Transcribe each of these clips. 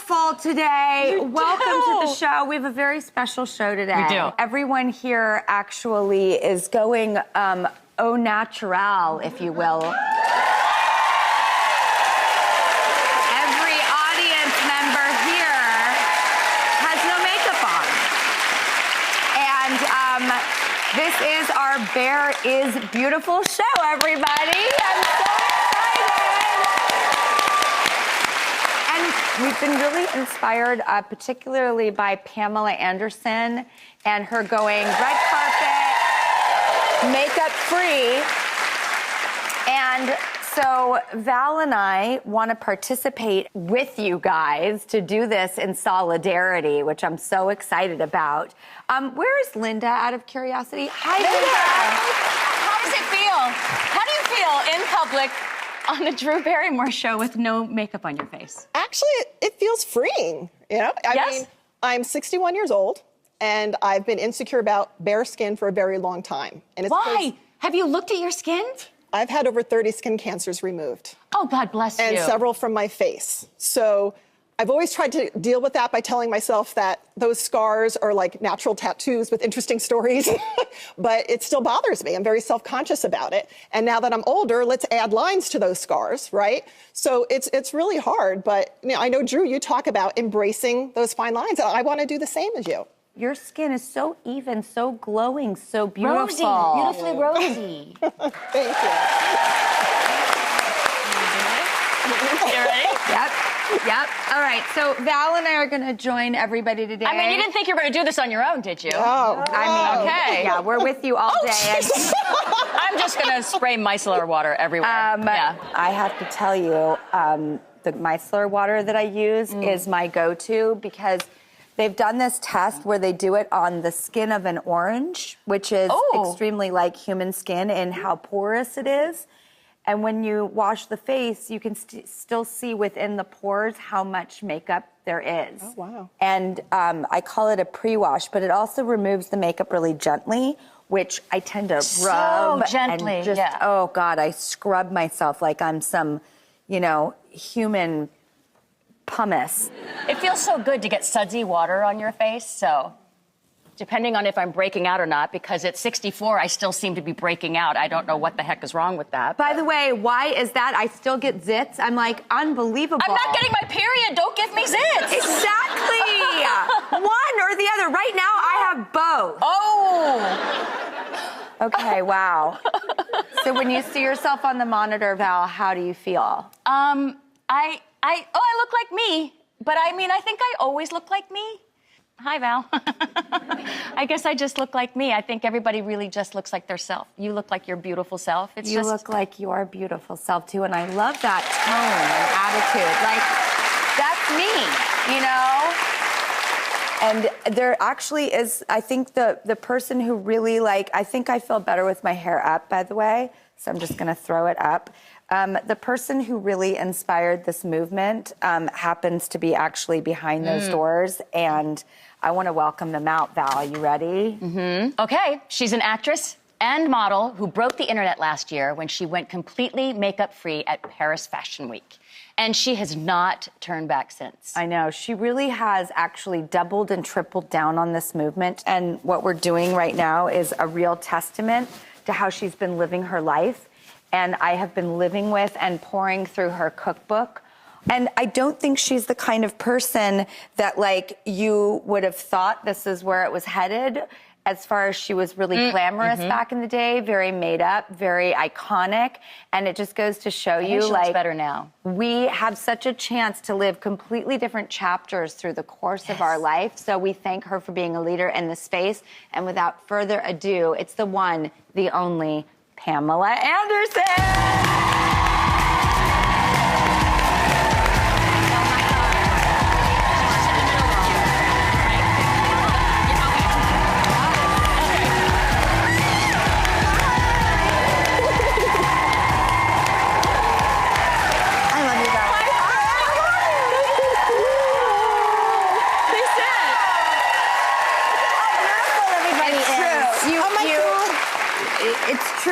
full today. Welcome to the show. We have a very special show today. We do. Everyone here actually is going au natural, if you will. Every audience member here has no makeup on. And this is our Bear is Beautiful show, everybody. I'm so We've been really inspired, particularly by Pamela Anderson and her going red carpet, makeup free. And so Val and I want to participate with you guys to do this in solidarity, which I'm so excited about. Where is Linda, out of curiosity? Hi, Linda. How does it feel? How do you feel in public on the Drew Barrymore show with no makeup on your face? Actually, it feels freeing, you know? I mean, I'm 61 years old, and I've been insecure about bare skin for a very long time. And it's Why? Have you looked at your skin? I've had over 30 skin cancers removed. Oh, God bless you. And several from my face. So I've always tried to deal with that by telling myself that those scars are like natural tattoos with interesting stories, but it still bothers me. I'm very self-conscious about it. And now that I'm older, let's add lines to those scars, right? So it's really hard, but you know, I know, Drew, you talk about embracing those fine lines. And I want to do the same as you. Your skin is so even, so glowing, so beautiful. Rosy, beautifully rosy. Thank you. You ready? Yep. All right. So Val and I are going to join everybody today. I mean, you didn't think you were going to do this on your own, did you? Oh, I mean, okay. Yeah, we're with you all day. I'm just going to spray micellar water everywhere. Yeah. I have to tell you, the micellar water that I use is my go-to because they've done this test where they do it on the skin of an orange, which is extremely like human skin and how porous it is. And when you wash the face, you can still see within the pores how much makeup there is. Oh, wow. And I call it a pre-wash, but it also removes the makeup really gently, which I tend to rub. Gently, and just, yeah. Oh, God, I scrub myself like I'm some, human pumice. It feels so good to get sudsy water on your face, so depending on if I'm breaking out or not, because at 64, I still seem to be breaking out. I don't know what the heck is wrong with that. By the way, why is that? I still get zits. I'm like, unbelievable. I'm not getting my period. Don't give me zits. Exactly. One or the other. Right now, I have both. Oh. Okay, wow. So when you see yourself on the monitor, Val, how do you feel? I look like me, but I mean, I think I always look like me. Hi, Val. I guess I just look like me. I think everybody really just looks like their self. You look like your beautiful self. You look like your beautiful self, too, and I love that tone and attitude. Like, that's me, And there actually is, I think the person who really, I think I feel better with my hair up, by the way, so I'm just going to throw it up. The person who really inspired this movement happens to be actually behind those doors, and I want to welcome them out. Val, are you ready? Mm-hmm. Okay, she's an actress and model who broke the internet last year when she went completely makeup-free at Paris Fashion Week. And she has not turned back since. I know. She really has actually doubled and tripled down on this movement, and what we're doing right now is a real testament to how she's been living her life. And I have been living with and pouring through her cookbook. And I don't think she's the kind of person that, you would have thought this is where it was headed, as far as she was really glamorous back in the day, very made up, very iconic. And it just goes to show you, she looks better now. We have such a chance to live completely different chapters through the course of our life. So we thank her for being a leader in this space. And without further ado, it's the one, the only, Pamela Anderson!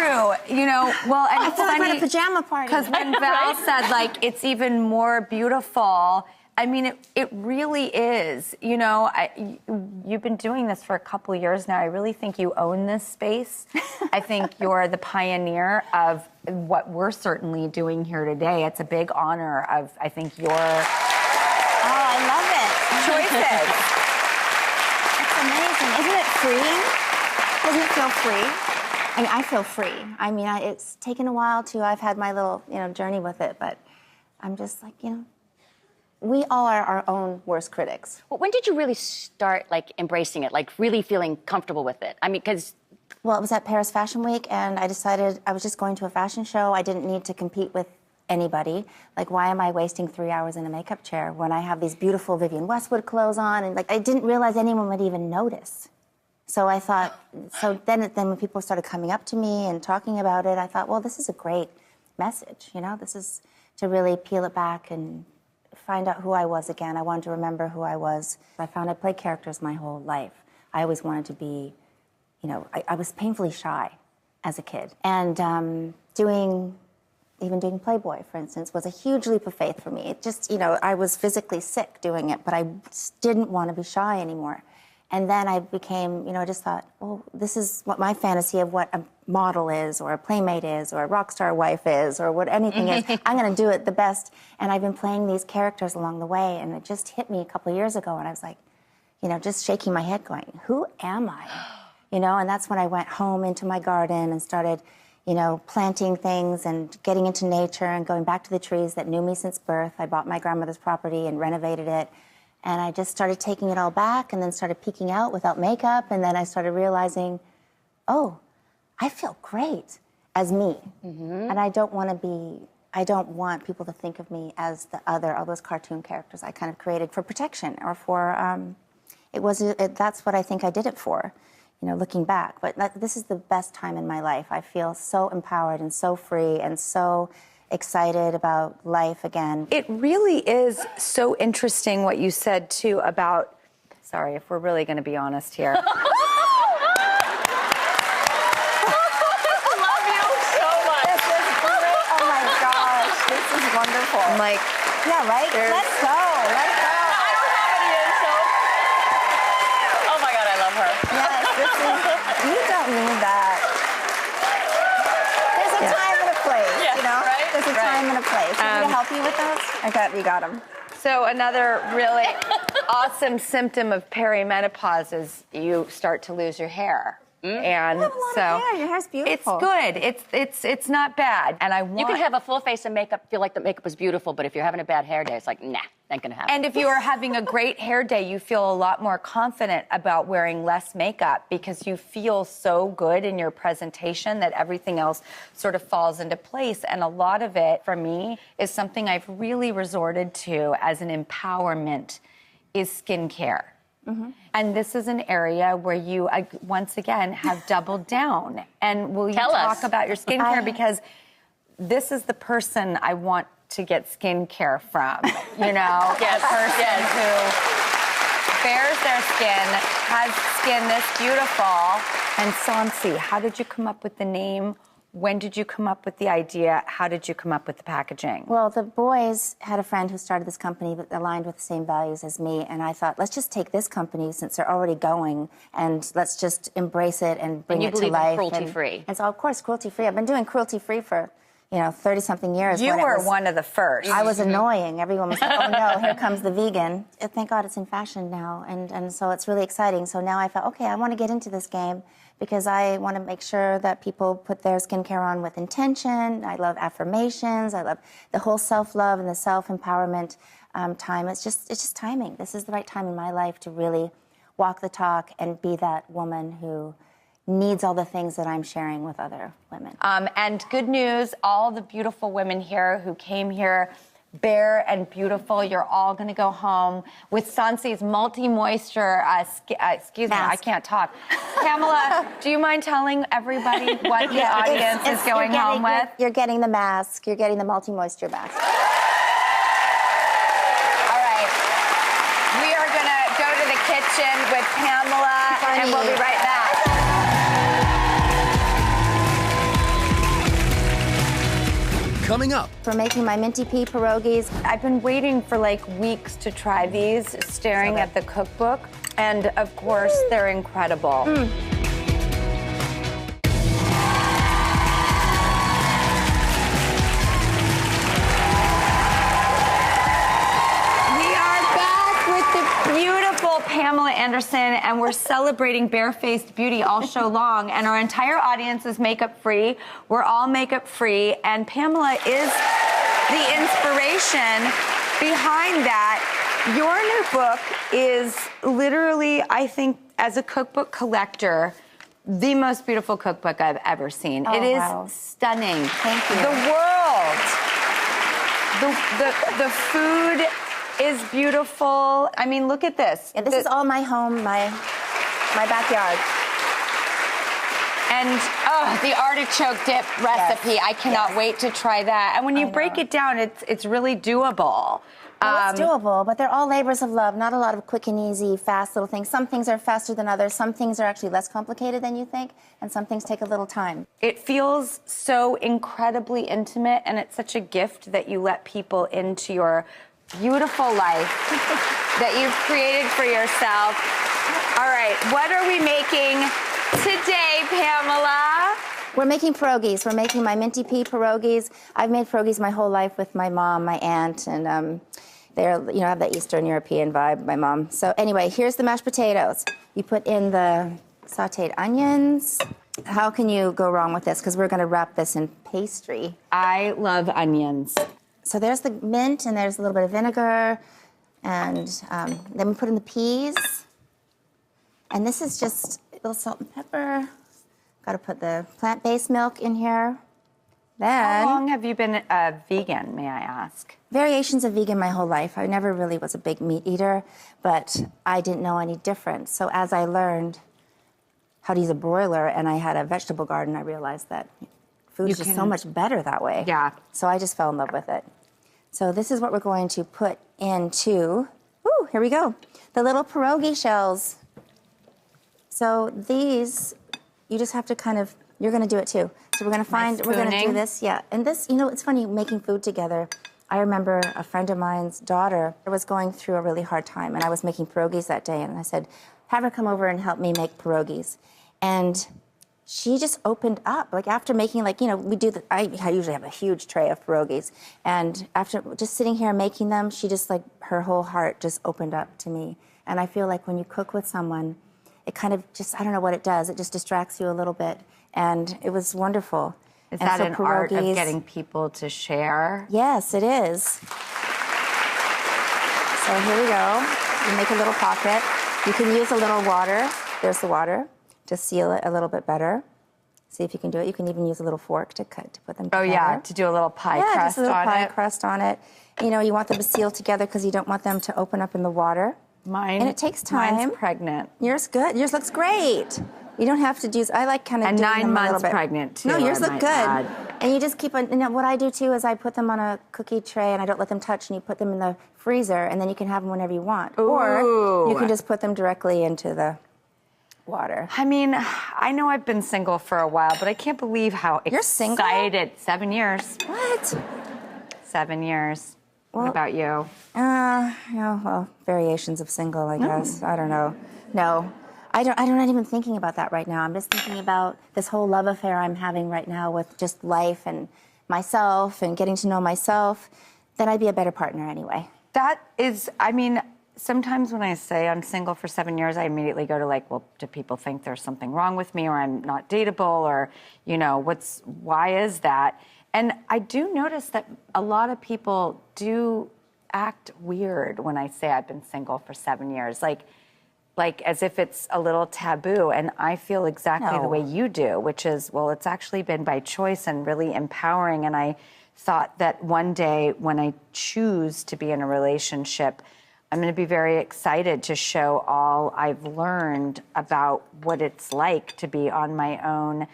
true. You know, well, and I it's feel like we're at funny a pajama party. because when Val said, like, it's even more beautiful, I mean, it really is. You know, you've been doing this for a couple years now. I really think you own this space. I think you're the pioneer of what we're certainly doing here today. It's a big honor of, I think, your Oh, I love it. choices. It's amazing. Isn't it freeing? Doesn't it feel free? I mean, I feel free. I mean, it's taken a while too. I've had my little, journey with it, but I'm just like, we all are our own worst critics. Well, when did you really start, like, embracing it, like, really feeling comfortable with it? I mean, because... Well, it was at Paris Fashion Week, and I decided I was just going to a fashion show. I didn't need to compete with anybody. Like, why am I wasting 3 hours in a makeup chair when I have these beautiful Vivienne Westwood clothes on? And, like, I didn't realize anyone would even notice. So I thought, then when people started coming up to me and talking about it, I thought, well, this is a great message, This is to really peel it back and find out who I was again. I wanted to remember who I was. I found I played characters my whole life. I always wanted to be, I was painfully shy as a kid. And doing Playboy, for instance, was a huge leap of faith for me. It just, I was physically sick doing it, but I just didn't want to be shy anymore. And then I became, I just thought, well, this is what my fantasy of what a model is, or a playmate is, or a rock star wife is, or what anything is. I'm going to do it the best. And I've been playing these characters along the way, and it just hit me a couple of years ago, and I was like, just shaking my head going, who am I? And that's when I went home into my garden and started, planting things and getting into nature and going back to the trees that knew me since birth. I bought my grandmother's property and renovated it. And I just started taking it all back and then started peeking out without makeup. And then I started realizing, oh, I feel great as me. And I don't want people to think of me as all those cartoon characters I kind of created for protection or for, that's what I think I did it for, looking back. But this is the best time in my life. I feel so empowered and so free and so excited about life again. It really is so interesting what you said, too, about... Sorry, if we're really going to be honest here. I love you so much. This is great. Oh, my gosh. This is wonderful. I'm like... Yeah, right? Let's go. Let's go. I don't have any info. Oh, my God, I love her. Yes, you don't need that. There's a time and a place, Right? There's a time and a place. Want me to help you with those? You got them. So another really awesome symptom of perimenopause is you start to lose your hair. And You have a lot so of hair. Your hair's beautiful. It's good. It's not bad. And I want... You can have a full face of makeup, feel like the makeup was beautiful, but if you're having a bad hair day, it's like, nah, ain't gonna happen. And if you are having a great hair day, you feel a lot more confident about wearing less makeup because you feel so good in your presentation that everything else sort of falls into place. And a lot of it, for me, is something I've really resorted to as an empowerment is skincare. And this is an area where you, once again, have doubled down. And will you talk about your skincare? Because this is the person I want to get skincare from, Yes, a person who bears their skin, has skin this beautiful. And Sansi, how did you come up with the name? When did you come up with the idea? How did you come up with the packaging? Well, the boys had a friend who started this company that aligned with the same values as me, and I thought, let's just take this company since they're already going, and let's just embrace it and bring it to life. And you believe in cruelty-free. And so, of course, cruelty-free. I've been doing cruelty-free for 30-something years. You were one of the first. I was annoying. Everyone was like, oh, no, here comes the vegan. Thank God it's in fashion now, and so it's really exciting. So now I felt, okay, I want to get into this game because I want to make sure that people put their skincare on with intention. I love affirmations. I love the whole self-love and the self-empowerment time. It's just timing. This is the right time in my life to really walk the talk and be that woman who needs all the things that I'm sharing with other women. And good news, all the beautiful women here who came here, bare and beautiful, you're all going to go home with Sansi's multi-moisture, excuse me, I can't talk. Pamela, do you mind telling everybody what the audience is going home with? You're getting the mask. You're getting the multi-moisture mask. All right. We are going to go to the kitchen with Pamela, and we'll be right back. coming up. For making my minty pea pierogies. I've been waiting for like weeks to try these, staring at the cookbook. And of course, they're incredible. Pamela Anderson, and we're celebrating barefaced beauty all show long, and our entire audience is makeup free. We're all makeup free, and Pamela is the inspiration behind that. Your new book is literally, I think, as a cookbook collector, the most beautiful cookbook I've ever seen. Oh, it is wow. stunning. Thank you. The world, the food is beautiful. I mean, look at this. Yeah, this is all my home, my backyard. And the artichoke dip recipe. Yes. I cannot wait to try that. And when you break it down, it's really doable. Well, it's doable, but they're all labors of love, not a lot of quick and easy, fast little things. Some things are faster than others. Some things are actually less complicated than you think, and some things take a little time. It feels so incredibly intimate, and it's such a gift that you let people into your beautiful life that you've created for yourself. All right, what are we making today, Pamela? We're making pierogies. We're making my minty pea pierogies. I've made pierogies my whole life with my mom, my aunt, and they're, have that Eastern European vibe, my mom. So anyway, here's the mashed potatoes. You put in the sauteed onions. How can you go wrong with this? Because we're going to wrap this in pastry. I love onions. So there's the mint, and there's a little bit of vinegar, and then we put in the peas. And this is just a little salt and pepper. Got to put the plant-based milk in here. Then, how long have you been a vegan, may I ask? Variations of vegan my whole life. I never really was a big meat eater, but I didn't know any different. So as I learned how to use a broiler and I had a vegetable garden, I realized that food is just so much better that way. Yeah. So I just fell in love with it. So this is what we're going to put into, here we go, the little pierogi shells. So these, you just have to you're going to do it too. So we're going to we're going to do this, yeah. And this, it's funny, making food together. I remember a friend of mine's daughter was going through a really hard time, and I was making pierogies that day, and I said, have her come over and help me make pierogies. And she just opened up. Like after making, I usually have a huge tray of pierogies. And after just sitting here making them, she just her whole heart just opened up to me. And I feel like when you cook with someone, it kind of just, I don't know what it does. It just distracts you a little bit. And it was wonderful. Is that an art of getting people to share? Yes, it is. So here we go. You make a little pocket. You can use a little water. There's the water to seal it a little bit better. See if you can do it. You can even use a little fork to put them together. Oh, yeah, to do a little pie crust on it. Yeah, just a little pie crust on it. You want them to seal together because you don't want them to open up in the water. And it takes time. Mine's pregnant. Yours good. Yours looks great. You don't have to do. I like kind of doing them a little bit. And 9 months pregnant too. No, yours look good. Add. And you just keep on. What I do too is I put them on a cookie tray and I don't let them touch. And you put them in the freezer, and then you can have them whenever you want. Ooh. Or you can just put them directly into the water. I mean, I know I've been single for a while, but I can't believe how You're excited. Single? 7 years. What? 7 years. What about you? Variations of single, I guess. I don't know. No. I'm not even thinking about that right now. I'm just thinking about this whole love affair I'm having right now with just life and myself and getting to know myself. Then I'd be a better partner anyway. That is, sometimes when I say I'm single for 7 years, I immediately go to well, do people think there's something wrong with me or I'm not dateable or, why is that? And I do notice that a lot of people do act weird when I say I've been single for 7 years, like as if it's a little taboo. And I feel exactly the way you do, which is, well, it's actually been by choice and really empowering. And I thought that one day when I choose to be in a relationship, I'm going to be very excited to show all I've learned about what it's like to be on my own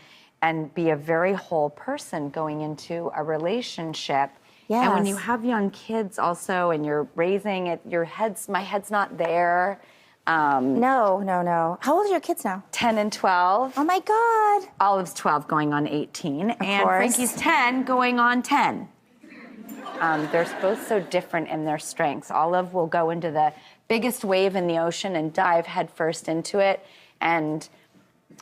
and be a very whole person going into a relationship. Yes. And when you have young kids also and you're raising it, my head's not there. No. How old are your kids now? 10 and 12. Oh my God. Olive's 12 going on 18. And course. Frankie's 10 going on 10. They're both so different in their strengths. Olive will go into the biggest wave in the ocean and dive headfirst into it, and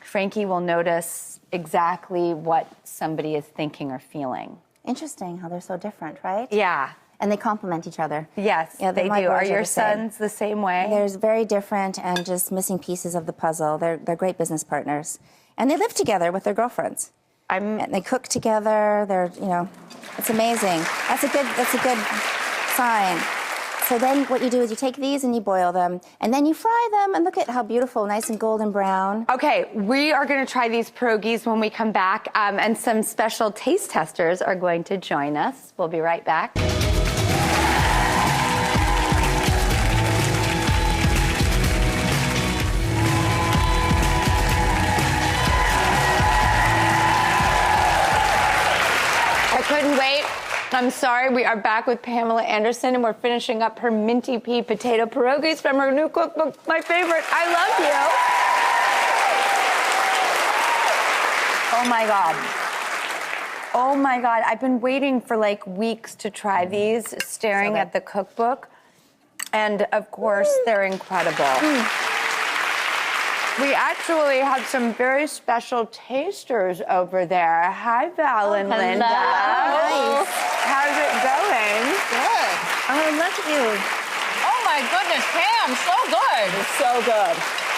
Frankie will notice exactly what somebody is thinking or feeling. Interesting how they're so different, right? Yeah. And they complement each other. Yes, Yeah, they my do. Are boys your the same. sons the same way? They're very different and just missing pieces of the puzzle. They're great business partners. And they live together with their girlfriends. And they cook together. They're, it's amazing. That's a good sign. So then what you do is you take these and you boil them, and then you fry them, and look at how beautiful, nice and golden brown. Okay, we are going to try these pierogies when we come back, and some special taste testers are going to join us. We'll be right back. I couldn't wait. I'm sorry, we are back with Pamela Anderson, and we're finishing up her minty pea potato pierogies from her new cookbook, my favorite, I Love You. Oh my God. Oh my God, I've been waiting for like weeks to try these, staring at the cookbook. And of course, they're incredible. We actually have some very special tasters over there. Hi, Val and Linda. Nice. How's it going? Good. Oh, look at you. Oh my goodness, Pam, so good. It's so good.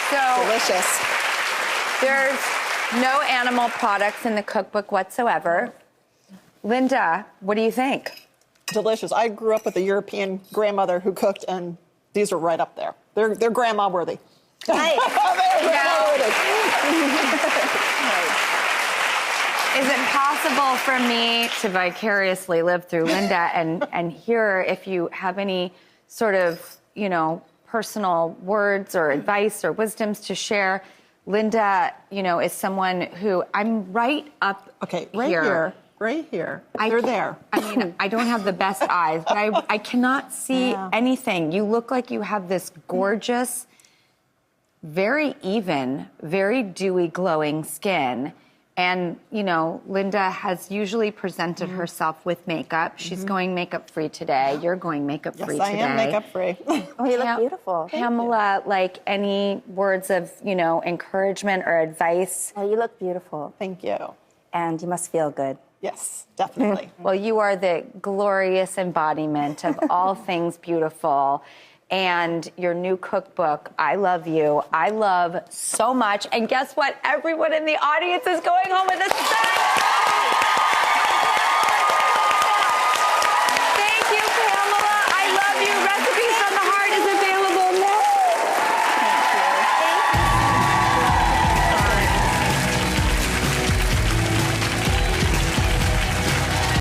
So Delicious. there's no animal products in the cookbook whatsoever. Linda, what do you think? Delicious. I grew up with a European grandmother who cooked, and these are right up there. They're grandma worthy. Nice. They're grandma worthy. Is it possible for me to vicariously live through Linda and hear if you have any sort of, personal words or advice or wisdoms to share? Linda, is someone who I'm right up Okay, right here. They're there. I mean, I don't have the best eyes, but I cannot see anything. You look like you have this gorgeous, very even, very dewy, glowing skin. And, Linda has usually presented herself with makeup. She's going makeup-free today. You're going makeup-free Yes, I today. am makeup-free. Oh, you look beautiful. Pamela, like any words of, encouragement or advice? Oh, you look beautiful. Thank you. And you must feel good. Yes, definitely. Well, you are the glorious embodiment of all things beautiful. And your new cookbook, I Love You, I love so much. And guess what? Everyone in the audience is going home with a set.